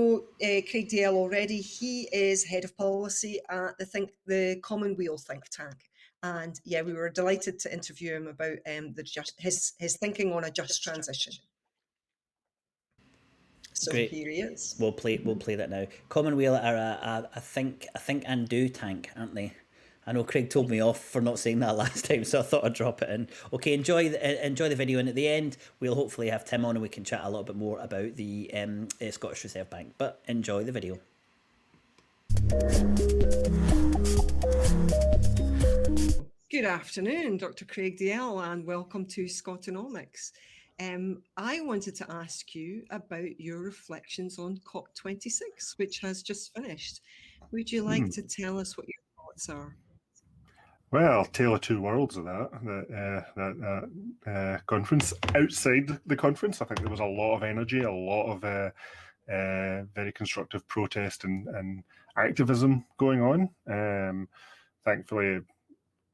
Craig Dazell already. He is head of policy at the Commonweal think tank, and yeah, we were delighted to interview him about his thinking on a just transition. So Great. Here he is. We'll play that now. Commonweal are a think and do tank, aren't they? I know Craig told me off for not saying that last time, so I thought I'd drop it in. Okay, enjoy the video, and at the end we'll hopefully have Tim on and we can chat a little bit more about the Scottish Reserve Bank. But enjoy the video. Good afternoon, Dr. Craig Dazell, and welcome to SCOTONOMICS. I wanted to ask you about your reflections on COP26, which has just finished. Would you like to tell us what your thoughts are? Well, tale of two worlds of that conference. Outside the conference, I think there was a lot of energy, a lot of very constructive protest and activism going on. Thankfully,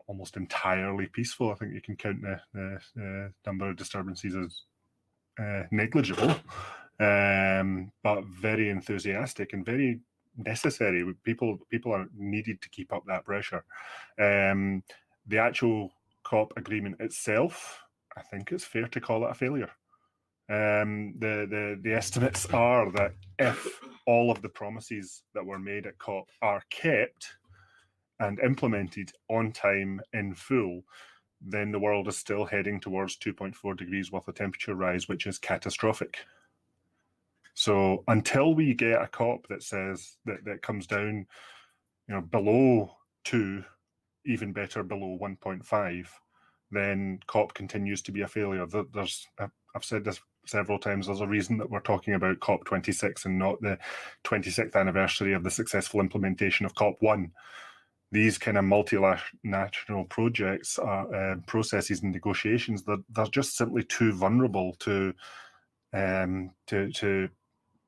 almost entirely peaceful. I think you can count the number of disturbances as negligible, but very enthusiastic and very necessary. People are needed to keep up that pressure. The actual COP agreement itself, I think it's fair to call it a failure. The estimates are that if all of the promises that were made at COP are kept and implemented on time in full, then the world is still heading towards 2.4 degrees worth of temperature rise, which is catastrophic. So until we get a COP that says that comes down, below 2, even better below 1.5, then COP continues to be a failure. I've said this several times. There's a reason that we're talking about COP26 and not the 26th anniversary of the successful implementation of COP1. These kind of multinational projects, processes and negotiations, they're just simply too vulnerable to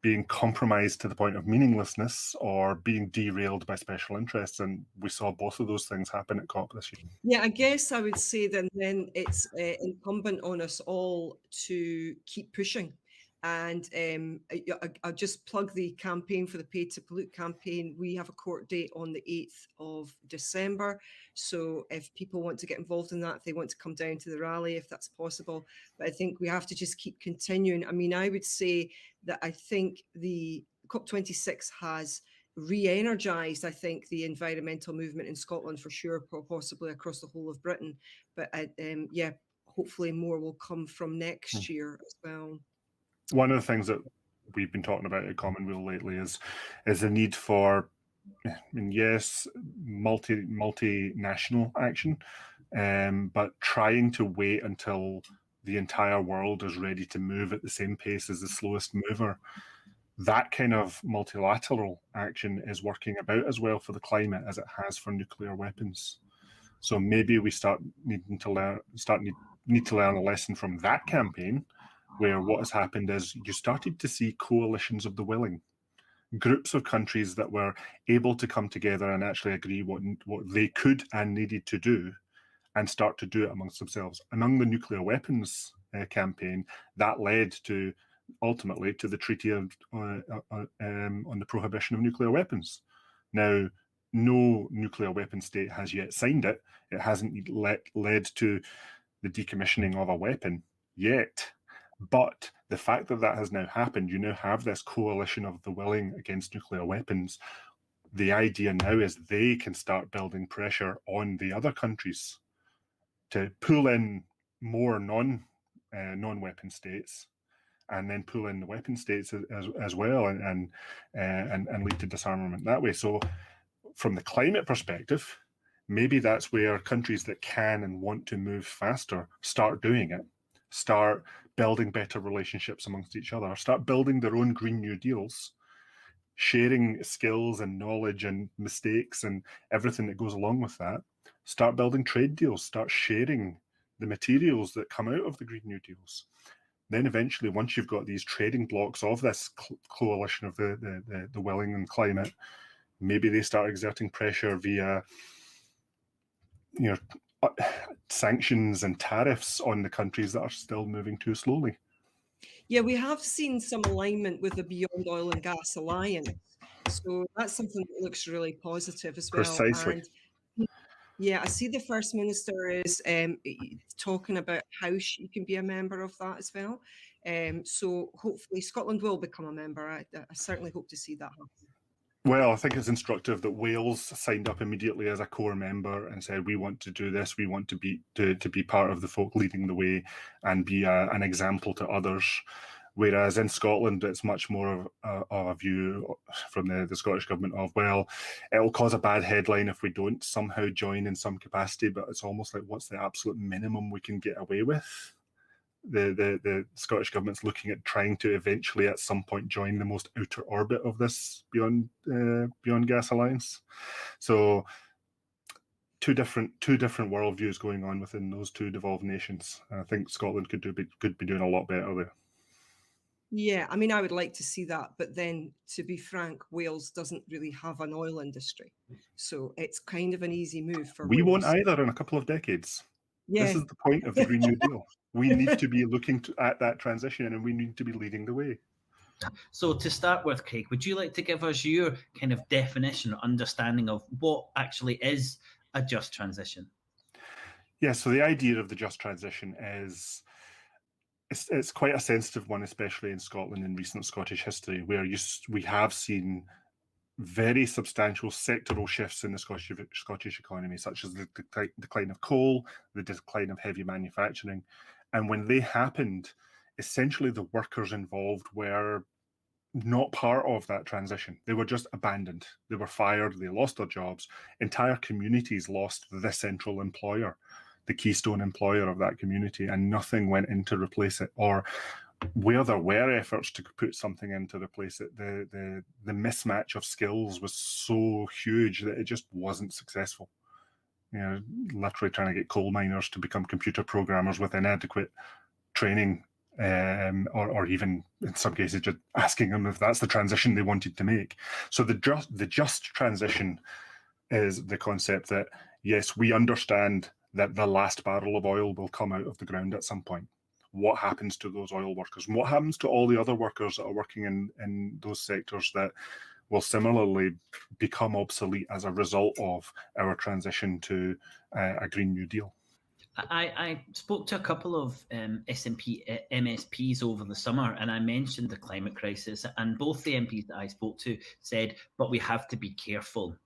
being compromised to the point of meaninglessness or being derailed by special interests. And we saw both of those things happen at COP this year. Yeah, I guess I would say then it's incumbent on us all to keep pushing. And I'll just plug the campaign for the Pay to Pollute campaign. We have a court date on the 8th of December. So if people want to get involved in that, if they want to come down to the rally, if that's possible. But I think we have to just keep continuing. I mean, I would say that I think the COP26 has re-energized, I think, the environmental movement in Scotland for sure, possibly across the whole of Britain. But yeah, hopefully more will come from next year as well. One of the things that we've been talking about at Commonweal lately is the need for, yes, multinational action, but trying to wait until the entire world is ready to move at the same pace as the slowest mover. That kind of multilateral action is working about as well for the climate as it has for nuclear weapons. So maybe we need to learn a lesson from that campaign, where what has happened is you started to see coalitions of the willing, groups of countries that were able to come together and actually agree what they could and needed to do and start to do it amongst themselves. Among the nuclear weapons campaign, that led to ultimately to the Treaty on the Prohibition of Nuclear Weapons. Now, no nuclear weapon state has yet signed it. It hasn't led to the decommissioning of a weapon yet. But the fact that has now happened, you now have this coalition of the willing against nuclear weapons. The idea now is they can start building pressure on the other countries to pull in more non-weapon states, and then pull in the weapon states as well, and lead to disarmament that way. So, from the climate perspective, maybe that's where countries that can and want to move faster start doing it. Start building better relationships amongst each other, start building their own Green New Deals, sharing skills and knowledge and mistakes and everything that goes along with that. Start building trade deals, start sharing the materials that come out of the Green New Deals. Then eventually, once you've got these trading blocks of this coalition of the willing and climate, maybe they start exerting pressure via sanctions and tariffs on the countries that are still moving too slowly. Yeah, we have seen some alignment with the Beyond Oil and Gas Alliance. So that's something that looks really positive as well. Precisely. And yeah, I see the First Minister is talking about how she can be a member of that as well. So hopefully Scotland will become a member. I certainly hope to see that happen. Well, I think it's instructive that Wales signed up immediately as a core member and said, we want to do this, we want to be part of the folk leading the way and be an example to others. Whereas in Scotland, it's much more of a view from the Scottish Government of, well, it'll cause a bad headline if we don't somehow join in some capacity, but it's almost like, what's the absolute minimum we can get away with? The Scottish Government's looking at trying to eventually at some point join the most outer orbit of this Beyond Gas Alliance. So two different worldviews going on within those two devolved nations. I think Scotland could be doing a lot better there. Yeah, I mean, I would like to see that, but then to be frank, Wales doesn't really have an oil industry, so it's kind of an easy move for We Wales. won't either in a couple of decades. Yeah. This is the point of the Green New Deal. We need to be looking at that transition, and we need to be leading the way. So to start with, Craig, would you like to give us your kind of definition or understanding of what actually is a just transition? Yeah, so the idea of the just transition is it's quite a sensitive one, especially in Scotland in recent Scottish history, where we have seen very substantial sectoral shifts in the Scottish economy, such as the decline of coal, the decline of heavy manufacturing. And when they happened, essentially the workers involved were not part of that transition. They were just abandoned. They were fired. They lost their jobs. Entire communities lost the central employer, the keystone employer of that community, and nothing went in to replace it. Or where there were efforts to put something in to replace it, the mismatch of skills was so huge that it just wasn't successful. You know, literally trying to get coal miners to become computer programmers with inadequate training, or even in some cases just asking them if that's the transition they wanted to make. So the just transition is the concept that, yes, we understand that the last barrel of oil will come out of the ground at some point. What happens to those oil workers? And what happens to all the other workers that are working in those sectors that will similarly become obsolete as a result of our transition to a Green New Deal? I spoke to a couple of SNP MSPs over the summer, and I mentioned the climate crisis, and both the MPs that I spoke to said, but we have to be careful.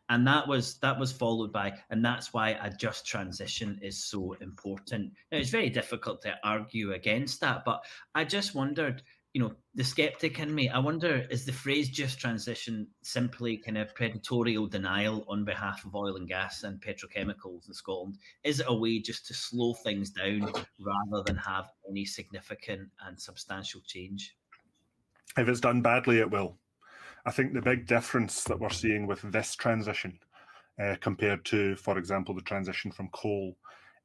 And that was followed by, and that's why a just transition is so important. Now, it's very difficult to argue against that, but I just wondered, you know, the skeptic in me, I wonder, is the phrase just transition simply kind of predatorial denial on behalf of oil and gas and petrochemicals in Scotland? Is it a way just to slow things down rather than have any significant and substantial change? If it's done badly, it will. I think the big difference that we're seeing with this transition compared to, for example, the transition from coal,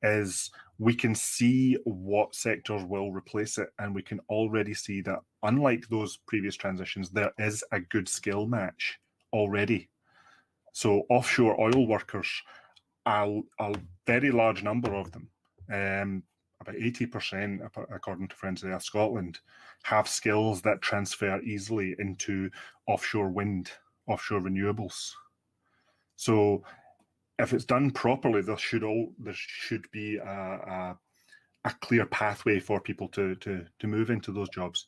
is we can see what sectors will replace it, and we can already see that, unlike those previous transitions, there is a good skill match already. So offshore oil workers, a very large number of them, about 80%, according to Friends of the Earth Scotland, have skills that transfer easily into offshore wind, offshore renewables. So if it's done properly, there should be a clear pathway for people to move into those jobs.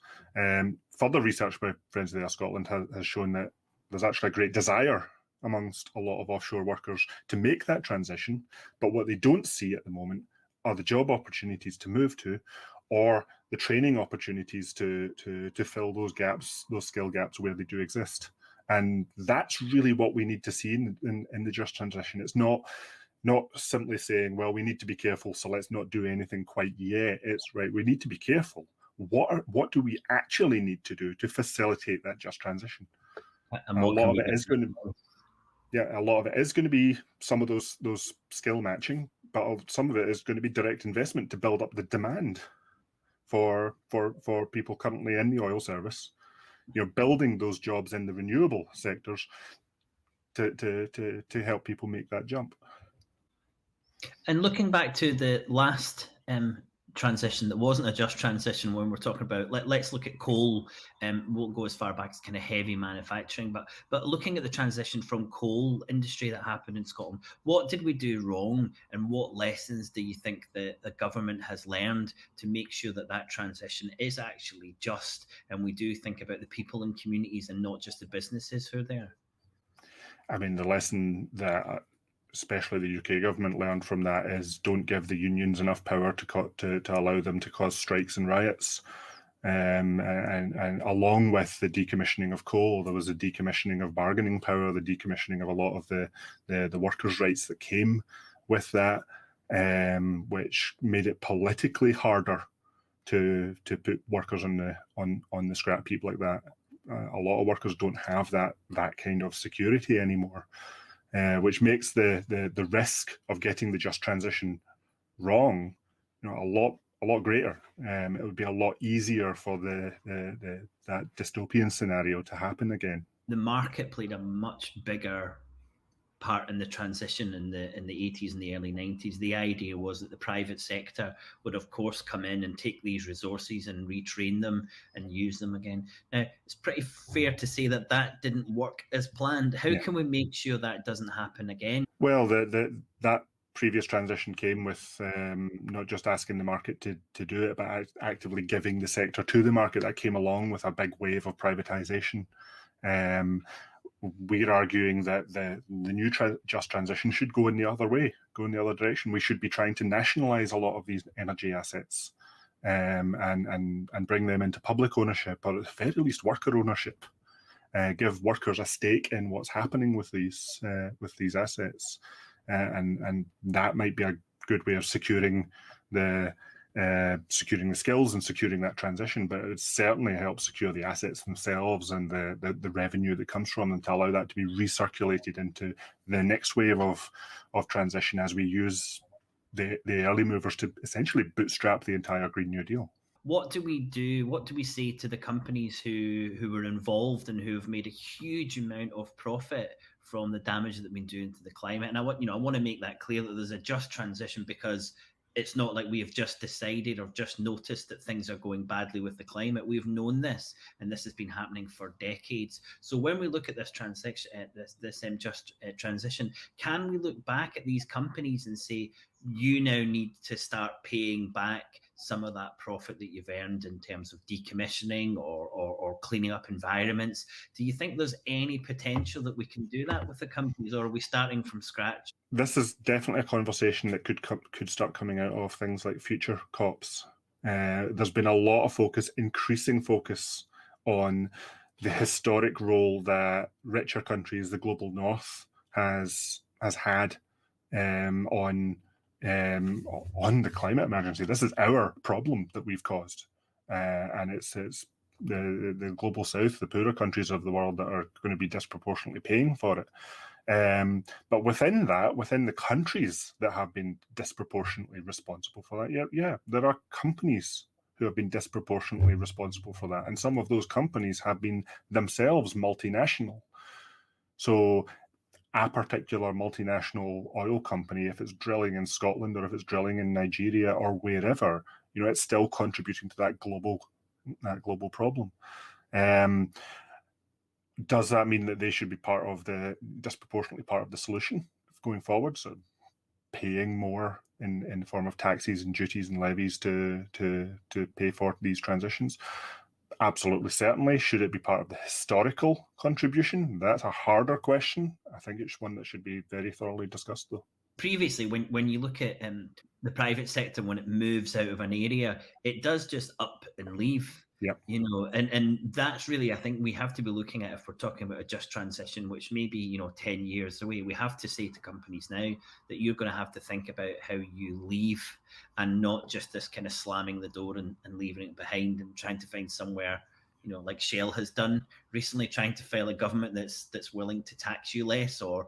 Further research by Friends of the Earth Scotland has shown that there's actually a great desire amongst a lot of offshore workers to make that transition, but what they don't see at the moment are the job opportunities to move to, or the training opportunities to fill those gaps, those skill gaps where they do exist. And that's really what we need to see in the just transition. It's not simply saying, well, we need to be careful, so let's not do anything quite yet. It's right, we need to be careful. What do we actually need to do to facilitate that just transition? A lot of it is going to be some of those skill matching, but some of it is going to be direct investment to build up the demand for people currently in the oil service. You know, building those jobs in the renewable sectors to help people make that jump. And looking back to the last transition that wasn't a just transition when we're talking about, let's look at coal, and won't go as far back as kind of heavy manufacturing, but looking at the transition from coal industry that happened in Scotland, what did we do wrong, and what lessons do you think that the government has learned to make sure that that transition is actually just, and we do think about the people and communities and not just the businesses who are there? I mean, the lesson that especially the UK government learned from that is don't give the unions enough power to allow them to cause strikes and riots. And along with the decommissioning of coal, there was a decommissioning of bargaining power, the decommissioning of a lot of the workers' rights that came with that, which made it politically harder to put workers on the scrap heap like that. A lot of workers don't have that kind of security anymore. Which makes the risk of getting the just transition wrong, a lot greater. It would be a lot easier for that dystopian scenario to happen again. The market played a much bigger part in the transition in the 80s and the early 90s. The idea was that the private sector would, of course, come in and take these resources and retrain them and use them again. Now, it's pretty fair to say that that didn't work as planned. How can we make sure that doesn't happen again? Well, that previous transition came with not just asking the market to do it, but actively giving the sector to the market. That came along with a big wave of privatisation. We're arguing that the new just transition should go in the other way, go in the other direction. We should be trying to nationalise a lot of these energy assets and bring them into public ownership, or at the very least worker ownership. Give workers a stake in what's happening with these assets, and that might be a good way of securing the skills and securing that transition, but it would certainly help secure the assets themselves and the revenue that comes from them, to allow that to be recirculated into the next wave of transition as we use the early movers to essentially bootstrap the entire Green New Deal. What do we do? What do we say to the companies who were involved and who have made a huge amount of profit from the damage that they've been doing to the climate? And I want to make that clear that there's a just transition, because it's not like we have just decided or just noticed that things are going badly with the climate. We've known this, and this has been happening for decades. So when we look at this transition, transition, can we look back at these companies and say, you now need to start paying back some of that profit that you've earned in terms of decommissioning or cleaning up environments? Do you think there's any potential that we can do that with the companies, or are we starting from scratch? This is definitely a conversation that could start coming out of things like future COPs. There's been a lot of focus, increasing focus, on the historic role that richer countries, the global north, has had on the climate emergency. This is our problem that we've caused, and it's the global south, the poorer countries of the world, that are going to be disproportionately paying for it. But within the countries that have been disproportionately responsible for that, there are companies who have been disproportionately responsible for that, and some of those companies have been themselves multinational. So a particular multinational oil company, if it's drilling in Scotland or if it's drilling in Nigeria or wherever, it's still contributing to that global problem. Does that mean that they should be disproportionately part of the solution going forward? So paying more in the form of taxes and duties and levies to pay for these transitions? Absolutely, certainly. Should it be part of the historical contribution? That's a harder question. I think it's one that should be very thoroughly discussed, though. Previously, when you look at the private sector, when it moves out of an area, it does just up and leave. Yeah. And that's really, I think we have to be looking at, if we're talking about a just transition, which may be 10 years away, we have to say to companies now that you're going to have to think about how you leave, and not just this kind of slamming the door and leaving it behind and trying to find somewhere, like Shell has done recently, trying to find a government that's willing to tax you less, or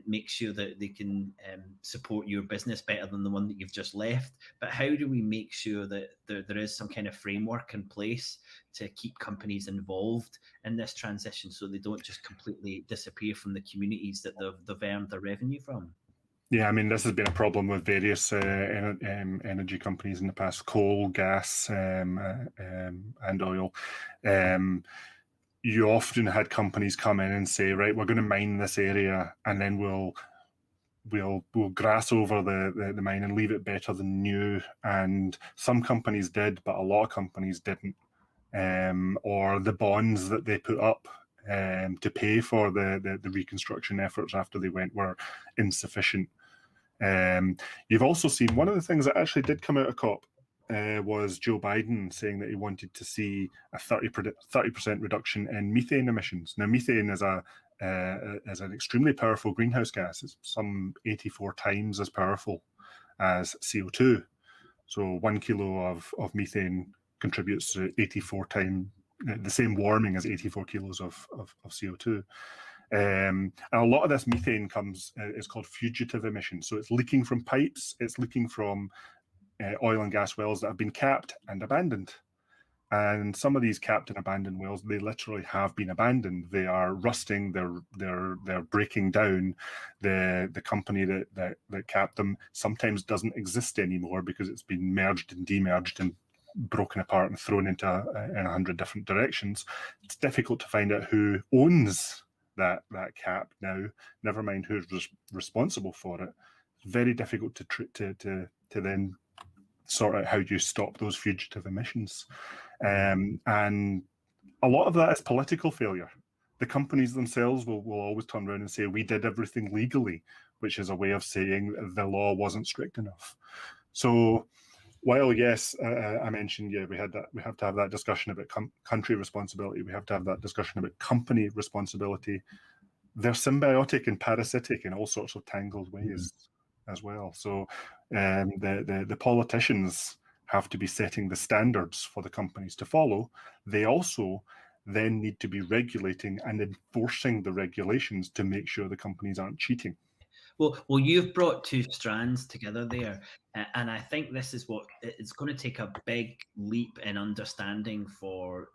make sure that they can support your business better than the one that you've just left. But how do we make sure that there is some kind of framework in place to keep companies involved in this transition, so they don't just completely disappear from the communities that they've earned their revenue from? Yeah, I mean, this has been a problem with various energy companies in the past: coal, gas, and oil. You often had companies come in and say, right, we're going to mine this area, and then we'll grass over the mine and leave it better than new. And some companies did, but a lot of companies didn't. Or the bonds that they put up to pay for the reconstruction efforts after they went were insufficient. You've also seen one of the things that actually did come out of COP was Joe Biden saying that he wanted to see a 30% reduction in methane emissions. Now, methane is an extremely powerful greenhouse gas. It's some 84 times as powerful as CO2. So 1 kilo of methane contributes to 84 times the same warming as 84 kilos of CO2. And a lot of this methane is called fugitive emissions. So it's leaking from pipes, it's leaking from oil and gas wells that have been capped and abandoned. And some of these capped and abandoned wells, they literally have been abandoned. They are rusting, they're breaking down. The company that capped them sometimes doesn't exist anymore because it's been merged and demerged and broken apart and thrown into in 100 different directions. It's difficult to find out who owns that cap now, never mind who's responsible for it. It's very difficult to then sort out how you stop those fugitive emissions. And a lot of that is political failure. The companies themselves will always turn around and say, we did everything legally, which is a way of saying the law wasn't strict enough. So while, yes, I mentioned, yeah, we have to have that discussion about country responsibility. We have to have that discussion about company responsibility. They're symbiotic and parasitic in all sorts of tangled ways as well. So the politicians have to be setting the standards for the companies to follow. They also then need to be regulating and enforcing the regulations to make sure the companies aren't cheating. Well, you've brought two strands together there, and I think this is what it's going to take a big leap in understanding for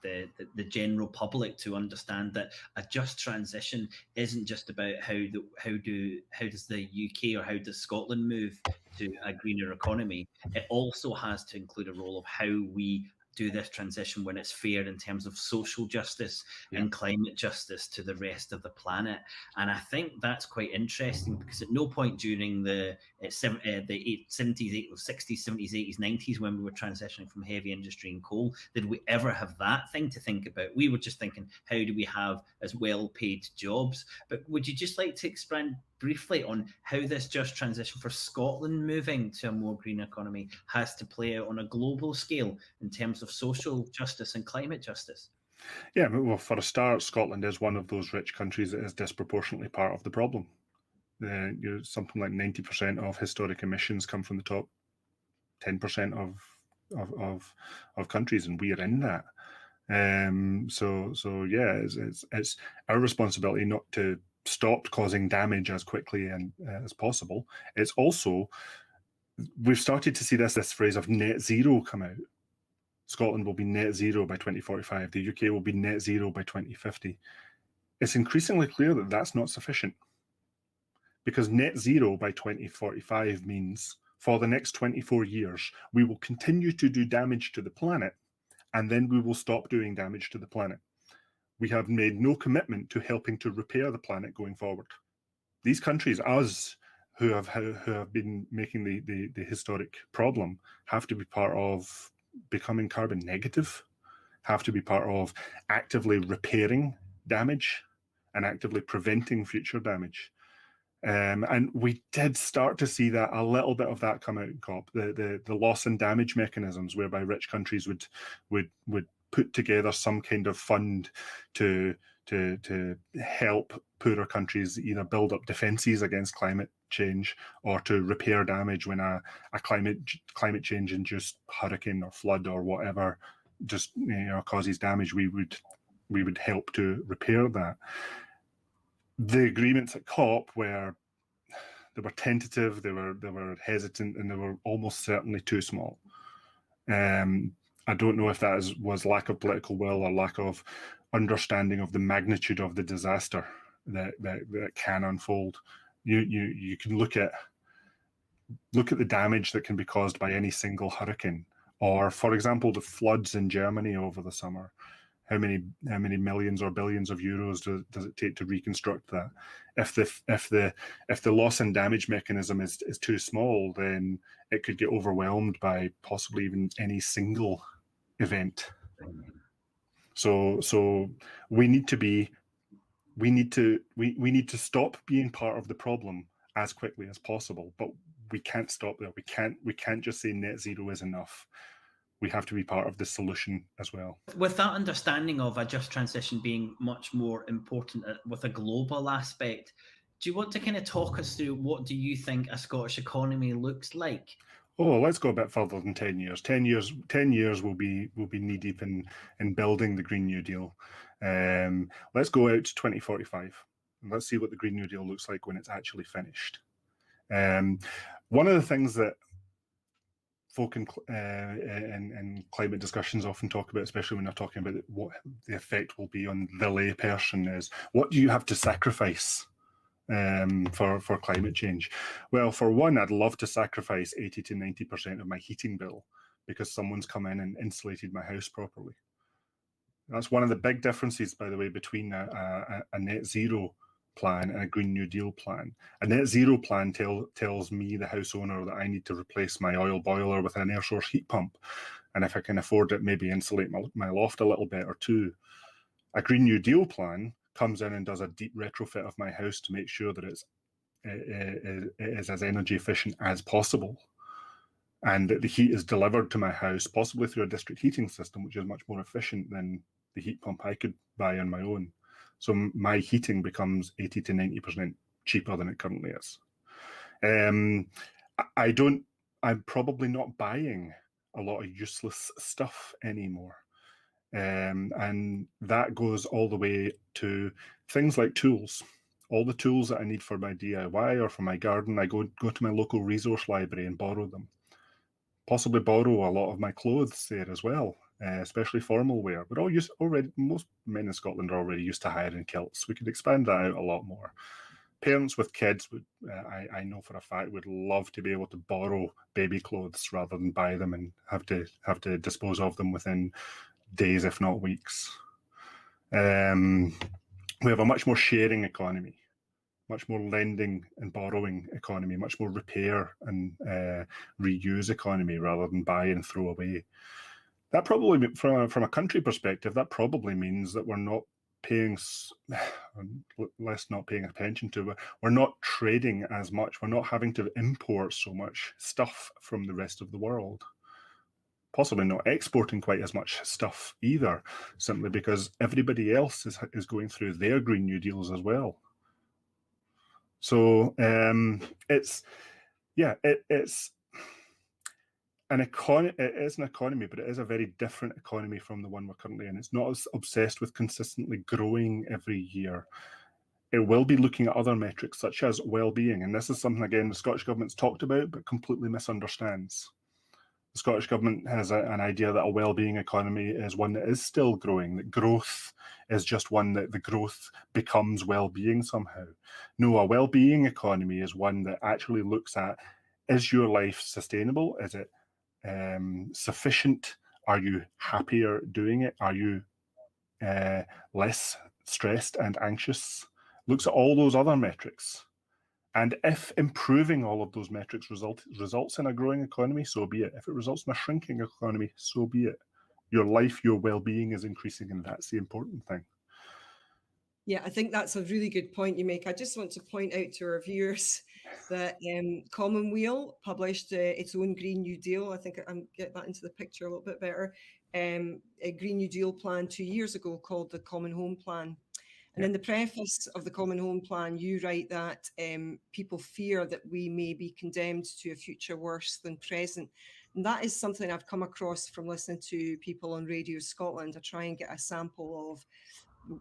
the general public to understand that a just transition isn't just about how does the UK or how does Scotland move to a greener economy. It also has to include a role of how we do this transition when it's fair in terms of social justice and climate justice to the rest of the planet. And I think that's quite interesting because at no point during the 70s, 60s, 70s, 80s, 90s, when we were transitioning from heavy industry and coal, did we ever have that thing to think about. We were just thinking, how do we have as well-paid jobs? But would you just like to expand briefly on how this just transition for Scotland moving to a more green economy has to play out on a global scale in terms of social justice and climate justice? Yeah, well, for a start, Scotland is one of those rich countries that is disproportionately part of the problem. Something like 90% of historic emissions come from the top 10% of countries, and we are in that. So yeah, it's our responsibility not to stop causing damage as quickly and as possible. It's also, we've started to see this phrase of net zero come out. Scotland will be net zero by 2045. The UK will be net zero by 2050. It's increasingly clear that that's not sufficient, because net zero by 2045 means for the next 24 years, we will continue to do damage to the planet, and then we will stop doing damage to the planet. We have made no commitment to helping to repair the planet going forward. These countries, us, who have been making the historic problem, have to be part of becoming carbon negative, have to be part of actively repairing damage and actively preventing future damage. And we did start to see that, a little bit of that come out in COP, the loss and damage mechanisms whereby rich countries would put together some kind of fund to help poorer countries either build up defenses against climate change or to repair damage when a climate change induced hurricane or flood or whatever just causes damage. We would help to repair that. The agreements at COP were tentative, they were hesitant, and they were almost certainly too small. I don't know if that was lack of political will or lack of understanding of the magnitude of the disaster that can unfold. You can look at the damage that can be caused by any single hurricane, or, for example, the floods in Germany over the summer. How many millions or billions of euros does it take to reconstruct that? If the loss and damage mechanism is too small, then it could get overwhelmed by possibly even any single event. So we need to stop being part of the problem as quickly as possible, but we can't stop there. We can't just say net zero is enough. We have to be part of the solution as well. With that understanding of a just transition being much more important with a global aspect, do you want to kind of talk us through what do you think a Scottish economy looks like? Oh, let's go a bit further than 10 years. 10 years will be knee deep in building the Green New Deal. Let's go out to 2045 and let's see what the Green New Deal looks like when it's actually finished. One of the things that folk in climate discussions often talk about, especially when they're talking about what the effect will be on the lay person, is what do you have to sacrifice for climate change? Well, for one, I'd love to sacrifice 80 to 90% of my heating bill because someone's come in and insulated my house properly. That's one of the big differences, by the way, between a net zero plan and a Green New Deal plan. A net zero plan tells me, the house owner, that I need to replace my oil boiler with an air source heat pump, and if I can afford it, maybe insulate my loft a little better too. A Green New Deal plan comes in and does a deep retrofit of my house to make sure that it is as energy efficient as possible, and that the heat is delivered to my house, possibly through a district heating system, which is much more efficient than the heat pump I could buy on my own. So my heating becomes 80 to 90% cheaper than it currently is. I'm probably not buying a lot of useless stuff anymore. And that goes all the way to things like tools. All the tools that I need for my DIY or for my garden, I go to my local resource library and borrow them. Possibly borrow a lot of my clothes there as well, especially formal wear. Most men in Scotland are already used to hiring kilts. We could expand that out a lot more. Parents with kids I know for a fact, would love to be able to borrow baby clothes rather than buy them and have to dispose of them within days, if not weeks. We have a much more sharing economy, much more lending and borrowing economy, much more repair and reuse economy rather than buy and throw away. That probably, from a country perspective, that probably means that we're not paying, less not paying attention to it. We're not trading as much. We're not having to import so much stuff from the rest of the world. Possibly not exporting quite as much stuff either, simply because everybody else is going through their Green New Deals as well. So it's an economy. It is an economy, but it is a very different economy from the one we're currently in. It's not as obsessed with consistently growing every year. It will be looking at other metrics such as well-being, and this is something, again, the Scottish Government's talked about but completely misunderstands. The Scottish Government has an idea that a well-being economy is one that is still growing, that growth is just one that the growth becomes well-being somehow. No, a well-being economy is one that actually looks at, is your life sustainable? Is it sufficient? Are you happier doing it? Are you less stressed and anxious? Looks at all those other metrics. And if improving all of those metrics results in a growing economy, so be it. If it results in a shrinking economy, so be it. Your life, your well-being is increasing, and that's the important thing. Yeah, I think that's a really good point you make. I just want to point out to our viewers that Commonweal published its own Green New Deal. I think I'm get that into the picture a little bit better. A Green New Deal plan 2 years ago called the Commonhome plan. And in the preface of the Commonhome plan, you write that people fear that we may be condemned to a future worse than present. And that is something I've come across from listening to people on Radio Scotland. I try and get a sample of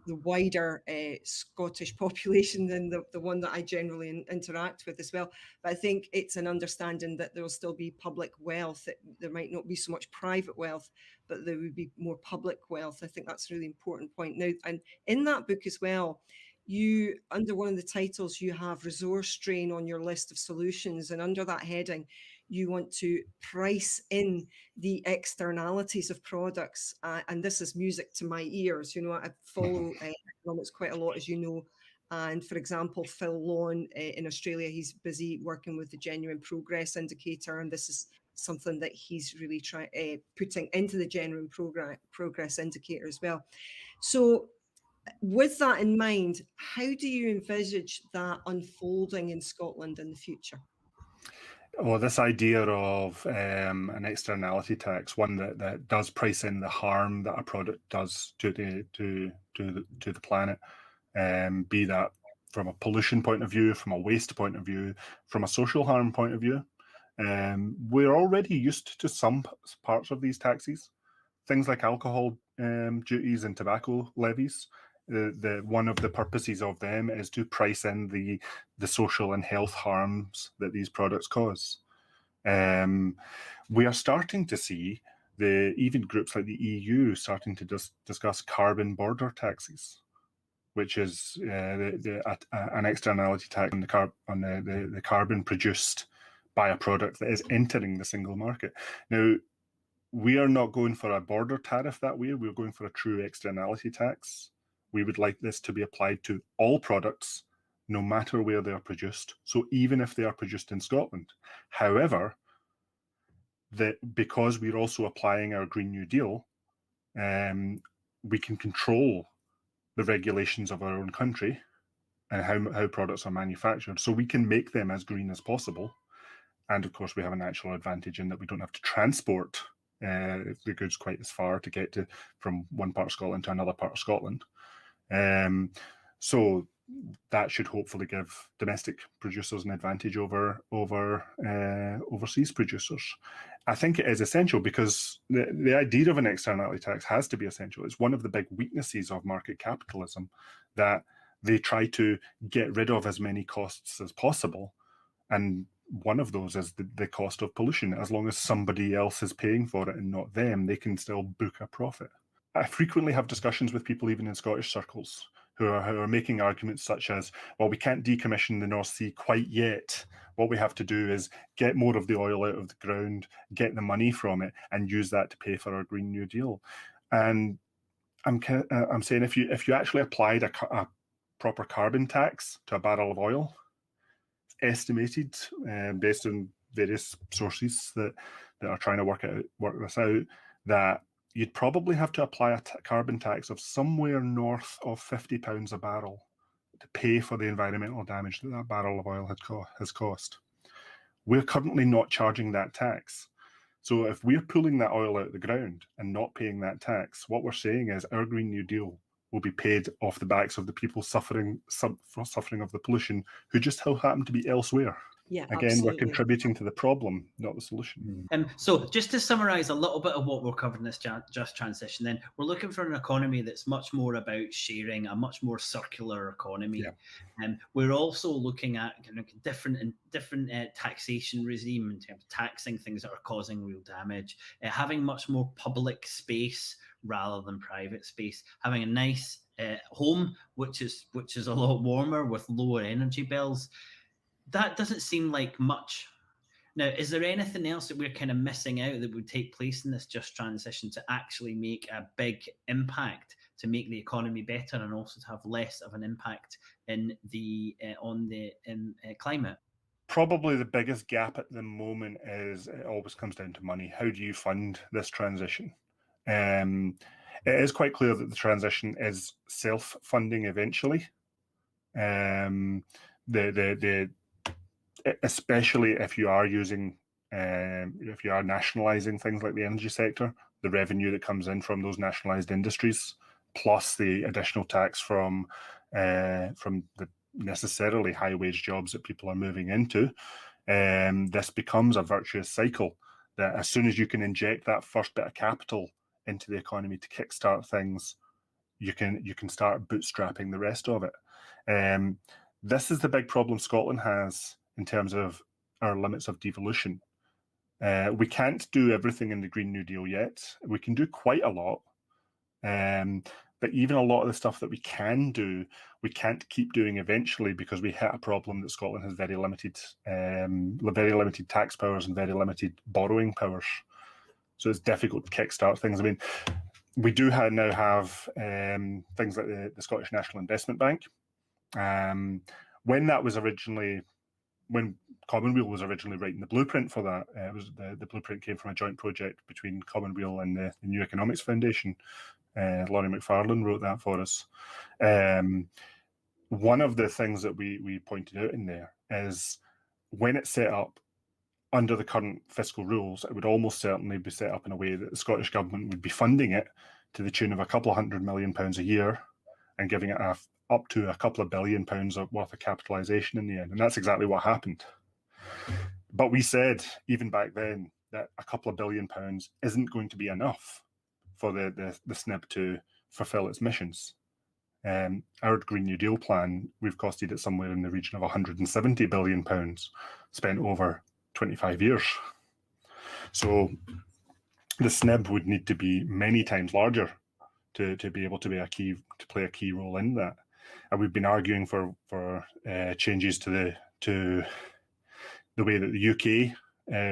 the wider Scottish population than the one that I generally interact with as well. But I think it's an understanding that there will still be public wealth. There might not be so much private wealth, but there would be more public wealth. I think that's a really important point. Now, and in that book as well, you, under one of the titles, you have resource drain on your list of solutions. And under that heading, you want to price in the externalities of products. And this is music to my ears. You know, I follow economics quite a lot, as you know. And for example, Phil Lawn in Australia, he's busy working with the genuine progress indicator. And this is something that he's really putting into the genuine progress indicator as well. So with that in mind, how do you envisage that unfolding in Scotland in the future? Well, this idea of an externality tax, one that does price in the harm that a product does to the planet, be that from a pollution point of view, from a waste point of view, from a social harm point of view. We're already used to some parts of these taxes, things like alcohol duties and tobacco levies. One of the purposes of them is to price in the social and health harms that these products cause. We are starting to see even groups like the EU starting to discuss carbon border taxes, which is an externality tax on the carbon produced by a product that is entering the single market. Now, we are not going for a border tariff that way. We're going for a true externality tax. We would like this to be applied to all products, no matter where they are produced. So even if they are produced in Scotland. However, because we're also applying our Green New Deal, we can control the regulations of our own country and how products are manufactured. So we can make them as green as possible. And of course, we have a natural advantage in that we don't have to transport the goods quite as far to get from one part of Scotland to another part of Scotland. So that should hopefully give domestic producers an advantage over overseas producers. I think it is essential because the idea of an externality tax has to be essential. It's one of the big weaknesses of market capitalism, that they try to get rid of as many costs as possible. And one of those is the cost of pollution. As long as somebody else is paying for it and not them, they can still book a profit. I frequently have discussions with people, even in Scottish circles, who are making arguments such as, well, we can't decommission the North Sea quite yet. What we have to do is get more of the oil out of the ground, get the money from it, and use that to pay for our Green New Deal. And I'm saying if you actually applied a proper carbon tax to a barrel of oil, estimated based on various sources that are trying to work this out, that you'd probably have to apply a carbon tax of somewhere north of £50 a barrel to pay for the environmental damage that barrel of oil has cost. We're currently not charging that tax. So if we're pulling that oil out of the ground and not paying that tax, what we're saying is our Green New Deal will be paid off the backs of the people suffering of the pollution who just happen to be elsewhere. Yeah, again, absolutely. we're contributing to the problem, not the solution. So just to summarise a little bit of what we're covering in this just transition, then we're looking for an economy that's much more about sharing, a much more circular economy. And we're also looking at kind of different taxation regime in terms of taxing things that are causing real damage, having much more public space rather than private space, having a nice home which is a lot warmer with lower energy bills. That doesn't seem like much. Now, is there anything else that we're kind of missing out that would take place in this just transition to actually make a big impact, to make the economy better and also to have less of an impact in climate? Probably the biggest gap at the moment is it always comes down to money. How do you fund this transition? It is quite clear that the transition is self-funding eventually. Especially if you are nationalising things like the energy sector, the revenue that comes in from those nationalised industries, plus the additional tax from the necessarily high wage jobs that people are moving into, this becomes a virtuous cycle that as soon as you can inject that first bit of capital into the economy to kickstart things, you can start bootstrapping the rest of it. This is the big problem Scotland has in terms of our limits of devolution. We can't do everything in the Green New Deal yet. We can do quite a lot, But even a lot of the stuff that we can do, we can't keep doing eventually because we hit a problem that Scotland has very limited tax powers and very limited borrowing powers. So it's difficult to kickstart things. I mean, we do now have things like the Scottish National Investment Bank. When Commonweal was originally writing the blueprint for that, the blueprint came from a joint project between Commonweal and the New Economics Foundation. Laurie McFarlane wrote that for us. One of the things that we pointed out in there is when it's set up under the current fiscal rules, it would almost certainly be set up in a way that the Scottish Government would be funding it to the tune of a couple of £100 million a year and giving it up to a couple of £1 billion worth of capitalisation in the end. And that's exactly what happened. But we said, even back then, that a couple of £1 billion isn't going to be enough for the SNIB to fulfil its missions. Our Green New Deal plan, we've costed it somewhere in the region of £170 billion spent over 25 years. So the SNIB would need to be many times larger to be able to play a key role in that. And we've been arguing for changes to the way that the UK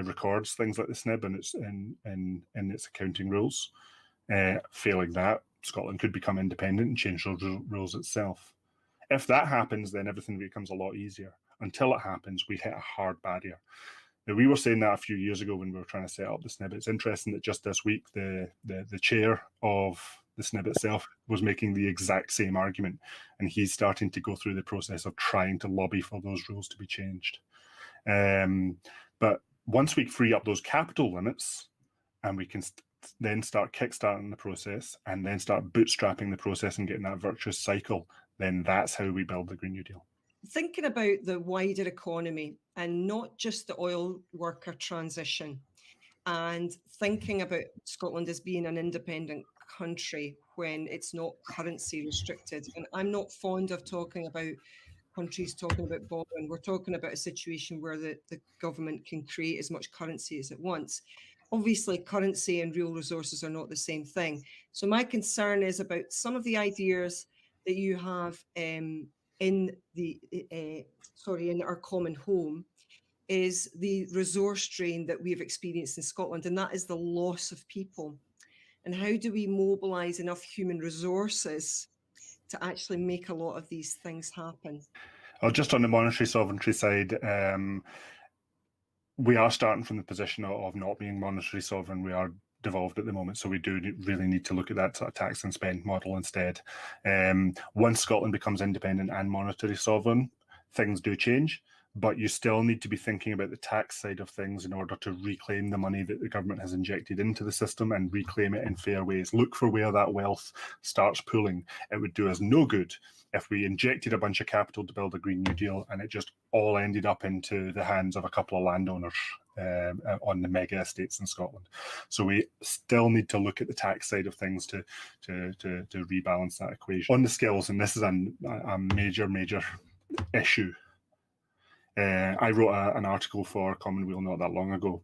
records things like the SNIB and its accounting rules. Failing that, Scotland could become independent and change those rules itself. If that happens, then everything becomes a lot easier. Until it happens, we hit a hard barrier. Now, we were saying that a few years ago when we were trying to set up the SNIB. It's interesting that just this week, the chair of the SNIB itself was making the exact same argument, and he's starting to go through the process of trying to lobby for those rules to be changed. But once we free up those capital limits, and we can then start kickstarting the process and then start bootstrapping the process and getting that virtuous cycle, then that's how we build the Green New Deal. Thinking about the wider economy and not just the oil worker transition, and thinking about Scotland as being an independent country when it's not currency restricted. And I'm not fond of talking about countries talking about borrowing. We're talking about a situation where the government can create as much currency as it wants. Obviously, currency and real resources are not the same thing. So my concern is about some of the ideas that you have in our common home is the resource drain that we've experienced in Scotland, and that is the loss of people. And how do we mobilise enough human resources to actually make a lot of these things happen? Just on the monetary sovereignty side, we are starting from the position of not being monetary sovereign. We are devolved at the moment, so we do really need to look at that sort of tax and spend model instead. Once Scotland becomes independent and monetary sovereign, things do change, but you still need to be thinking about the tax side of things in order to reclaim the money that the government has injected into the system and reclaim it in fair ways. Look for where that wealth starts pooling. It would do us no good if we injected a bunch of capital to build a Green New Deal and it just all ended up into the hands of a couple of landowners on the mega estates in Scotland. So we still need to look at the tax side of things to rebalance that equation. On the skills, and this is a major issue. I wrote an article for Commonweal not that long ago,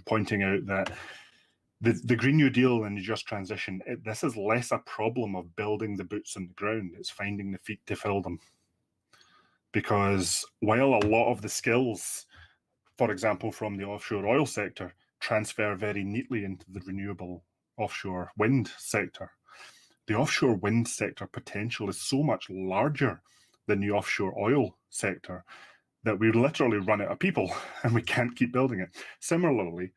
pointing out that the Green New Deal and the Just Transition, this is less a problem of building the boots on the ground, it's finding the feet to fill them. Because while a lot of the skills, for example, from the offshore oil sector, transfer very neatly into the renewable offshore wind sector, the offshore wind sector potential is so much larger than the offshore oil sector that we literally run out of people and we can't keep building it. Similarly,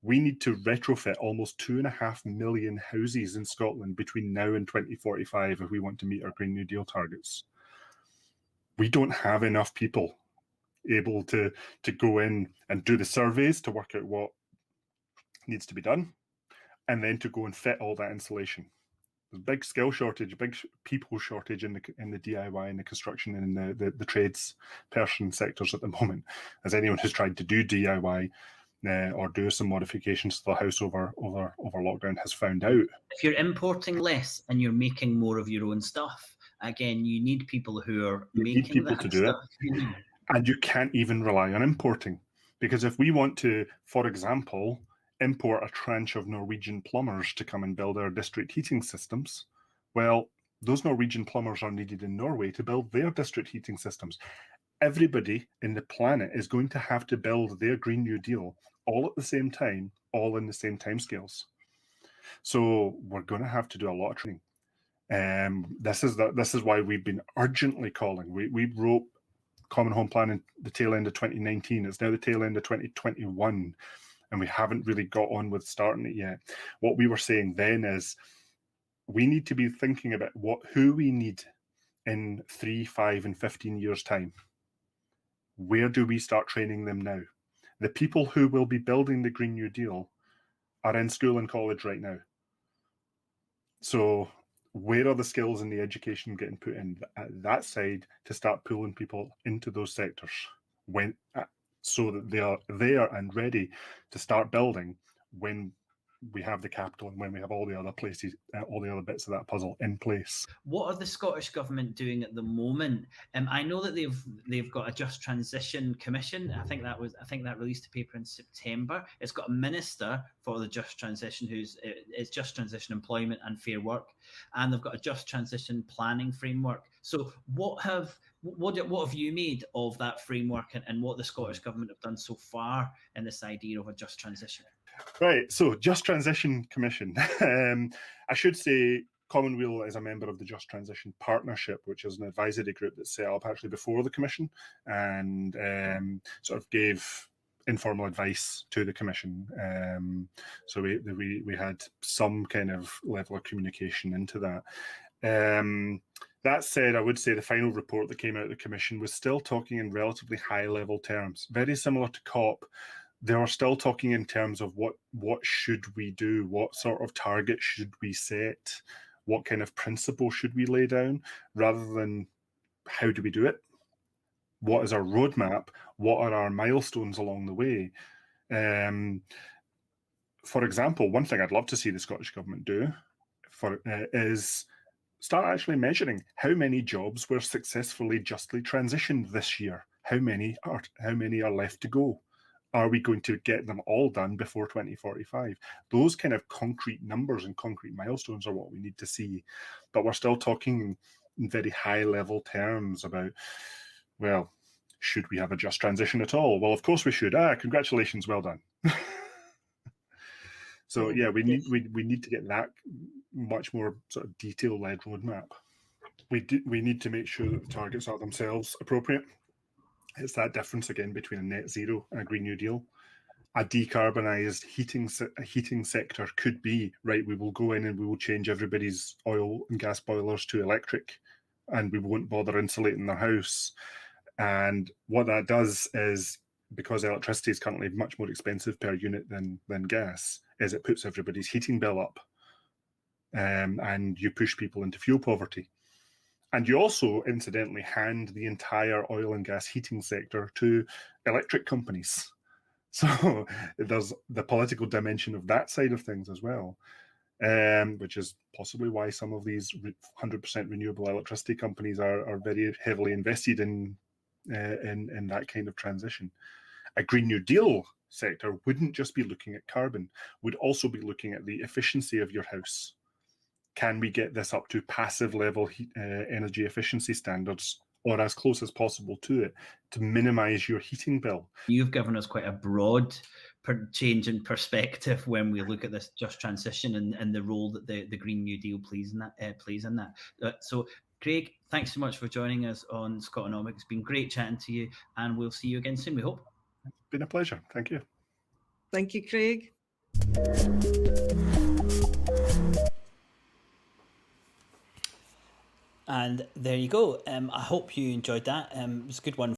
we need to retrofit almost 2.5 million houses in Scotland between now and 2045 if we want to meet our Green New Deal targets. We don't have enough people able to go in and do the surveys to work out what needs to be done, and then to go and fit all that insulation. There's a big skill shortage, a big people shortage in the DIY and the construction and the trades person sectors at the moment. As anyone who's tried to do DIY or do some modifications to the house over lockdown has found out. If you're importing less and you're making more of your own stuff, again, you need people who are making people to do stuff. It. And you can't even rely on importing, because if we want to, for example, import a tranche of Norwegian plumbers to come and build our district heating systems, Well, those Norwegian plumbers are needed in Norway to build their district heating systems. Everybody in the planet is going to have to build their Green New Deal all at the same time, all in the same timescales. So we're going to have to do a lot of training. This is why we've been urgently calling. We wrote Commonhome Plan in the tail end of 2019. It's now the tail end of 2021, and we haven't really got on with starting it yet. What we were saying then is we need to be thinking about who we need in 3, 5, and 15 years' time. Where do we start training them now? The people who will be building the Green New Deal are in school and college right now. So where are the skills and the education getting put in at that side to start pulling people into those sectors so that they are there and ready to start building when we have the capital and when we have all the other places, all the other bits of that puzzle in place. What are the Scottish Government doing at the moment? I know that they've got a Just Transition Commission. I think that released a paper in September. It's got a minister for the Just Transition it's Just Transition Employment and Fair Work, and they've got a Just Transition Planning Framework. So what have you made of that framework and what the Scottish Government have done so far in this idea of a just transition? Right, so Just Transition Commission. I should say Commonweal is a member of the Just Transition Partnership, which is an advisory group that's set up actually before the Commission and sort of gave informal advice to the Commission. So we had some kind of level of communication into that. That said, I would say the final report that came out of the Commission was still talking in relatively high-level terms, very similar to COP. They were still talking in terms of what should we do, what sort of target should we set, what kind of principle should we lay down, rather than how do we do it? What is our roadmap? What are our milestones along the way? For example, one thing I'd love to see the Scottish Government do is start actually measuring how many jobs were successfully justly transitioned this year. How many are left to go? Are we going to get them all done before 2045? Those kind of concrete numbers and concrete milestones are what we need to see. But we're still talking in very high-level terms about, well, should we have a just transition at all? Well, of course we should. Congratulations, well done. So yeah, we need to get that much more sort of detail-led roadmap. We need to make sure that the targets are themselves appropriate. It's that difference again between a net zero and a Green New Deal. A decarbonised heating sector could be, right, we will go in and we will change everybody's oil and gas boilers to electric and we won't bother insulating their house. And what that does is, because electricity is currently much more expensive per unit than gas, is it puts everybody's heating bill up and you push people into fuel poverty. And you also, incidentally, hand the entire oil and gas heating sector to electric companies. So there's the political dimension of that side of things as well, which is possibly why some of these 100% renewable electricity companies are very heavily invested in that kind of transition. A Green New Deal sector wouldn't just be looking at carbon, would also be looking at the efficiency of your house. Can we get this up to passive level energy efficiency standards, or as close as possible to it, to minimize your heating bill? You've given us quite a broad change in perspective when we look at this just transition and the role that the Green New Deal plays in that. So Craig, thanks so much for joining us on Scotonomics. It's been great chatting to you, and we'll see you again soon, we hope. It's been a pleasure. Thank you. Thank you, Craig. And there you go. I hope you enjoyed that. It was a good one.